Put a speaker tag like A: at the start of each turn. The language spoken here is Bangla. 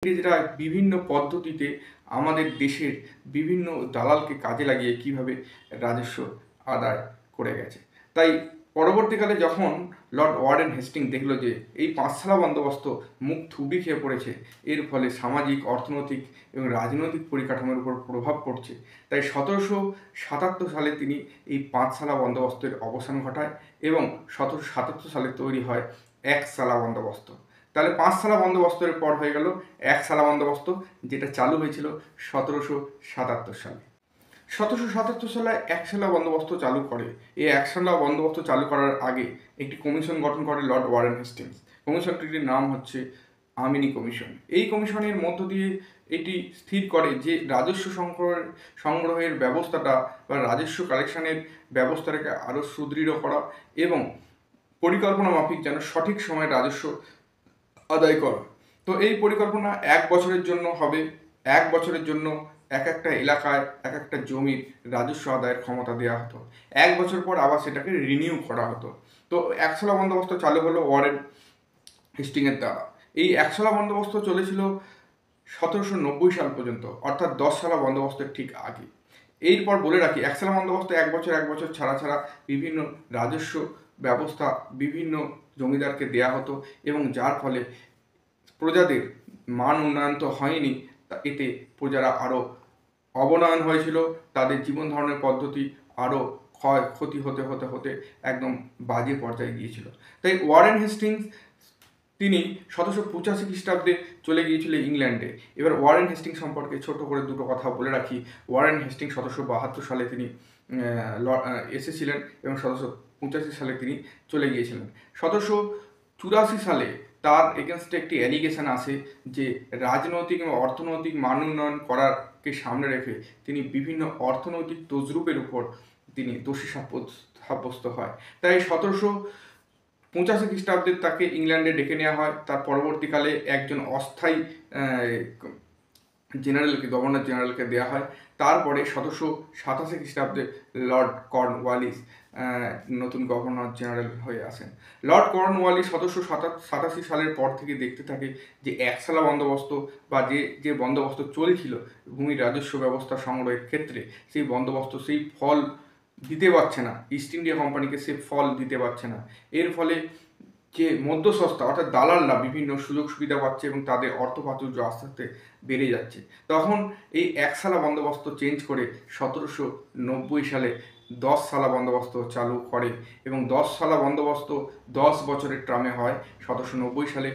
A: ইংরেজরা বিভিন্ন পদ্ধতিতে আমাদের দেশের বিভিন্ন দালালকে কাজে লাগিয়ে কিভাবে রাজস্ব আদায় করে গেছে। তাই পরবর্তীকালে যখন লর্ড ওয়ারেন হেস্টিং দেখল যে এই পাঁচশালা বন্দোবস্ত মুখ থুবড়ি খেয়ে পড়েছে, এর ফলে সামাজিক, অর্থনৈতিক এবং রাজনৈতিক পরিকাঠামোর উপর প্রভাব পড়ছে, তাই 1777 সালে তিনি এই পাঁচশালা বন্দোবস্তের অবসান ঘটায় এবং 1777 সালে তৈরি হয় একশালা বন্দোবস্ত। তাহলে পাঁচশালা বন্দোবস্তের পর হয়ে গেল একশালা বন্দোবস্ত, যেটা চালু হয়েছিল 1777 সালে। 1777 সালে একশালা বন্দোবস্ত চালু করে। এই একশালা বন্দোবস্ত চালু করার আগে একটি কমিশন গঠন করে লর্ড ওয়ারেন হেস্টিংস। কমিশনটির নাম হচ্ছে আমিনি কমিশন। এই কমিশনের মধ্য দিয়ে এটি স্থির করে যে রাজস্ব সংগ্রহের ব্যবস্থাটা বা রাজস্ব কালেকশনের ব্যবস্থাটাকে আরও সুদৃঢ় করা এবং পরিকল্পনা মাফিক যেন সঠিক সময়ে রাজস্ব আদায় করা। তো এই পরিকল্পনা 1 বছরের জন্য হবে। 1 বছরের জন্য এক একটা এলাকায় এক একটা জমির রাজস্ব আদায়ের ক্ষমতা দেওয়া হতো। 1 বছর পর আবার সেটাকে রিনিউ করা হতো। তো একশালা বন্দোবস্ত চালু হলো ওয়ারেন হেস্টিংয়ের দ্বারা। এই একশালা বন্দোবস্ত চলেছিল 1790 সাল পর্যন্ত, অর্থাৎ 10 শালা বন্দোবস্তের ঠিক আগে। এরপর বলে রাখি, একশালা বন্দোবস্ত 1 বছর ছাড়া ছাড়া বিভিন্ন রাজস্ব ব্যবস্থা বিভিন্ন জমিদারকে দেয়া হতো এবং যার ফলে প্রজাদের মান উন্নয়ন তো হয়নি, এতে প্রজারা আরও অবনয়ন হয়েছিল, তাদের জীবন ধারণের পদ্ধতি আরও ক্ষতি হতে হতে হতে একদম বাজে পর্যায়ে গিয়েছিল। তাই ওয়ারেন হেস্টিংস তিনি 1785 খ্রিস্টাব্দে চলে গিয়েছিল ইংল্যান্ডে। এবার ওয়ারেন হেস্টিংস সম্পর্কে ছোট করে দুটো কথা বলে রাখি। ওয়ারেন হেস্টিংস 1772 সালে তিনি এসেছিলেন এবং 1785 সালে তিনি চলে গিয়েছিলেন। 1784 সালে তার এগেনস্টে একটি অ্যালিগেশন আসে যে রাজনৈতিক এবং অর্থনৈতিক মান উন্নয়ন করারকে সামনে রেখে তিনি বিভিন্ন অর্থনৈতিক তজরুপের উপর তিনি দোষী সাব্যস্ত হয়। তাই 1785 খ্রিস্টাব্দে তাকে ইংল্যান্ডে ডেকে নেওয়া হয়। তার পরবর্তীকালে একজন অস্থায়ী গভর্নর জেনারেলকে দেওয়া হয়। তারপরে 1787 খ্রিস্টাব্দে লর্ড কর্নওয়ালিস নতুন গভর্নর জেনারেল হয়ে আসেন। লর্ড কর্নওয়ালিস 1787 সালের পর থেকে দেখতে থাকে যে একশালা বন্দোবস্ত বা যে বন্দোবস্ত চলছিল ভূমির রাজস্ব ব্যবস্থা সংগ্রহের ক্ষেত্রে, সেই বন্দোবস্ত সেই ফল দিতে পারছে না, ইস্ট ইন্ডিয়া কোম্পানিকে সে ফল দিতে পারছে না। এর ফলে যে মধ্যস্থতা অর্থাৎ দালালরা বিভিন্ন সুযোগ সুবিধা পাচ্ছে এবং তাদের অর্থ প্রাচুর্য আস্তে আস্তে বেড়ে যাচ্ছে। তখন এই একশালা বন্দোবস্ত চেঞ্জ করে 1790 সালে 10 শালা বন্দোবস্ত চালু করে এবং 10 শালা বন্দোবস্ত 10 বছরের টার্মে হয়। 1790 সালে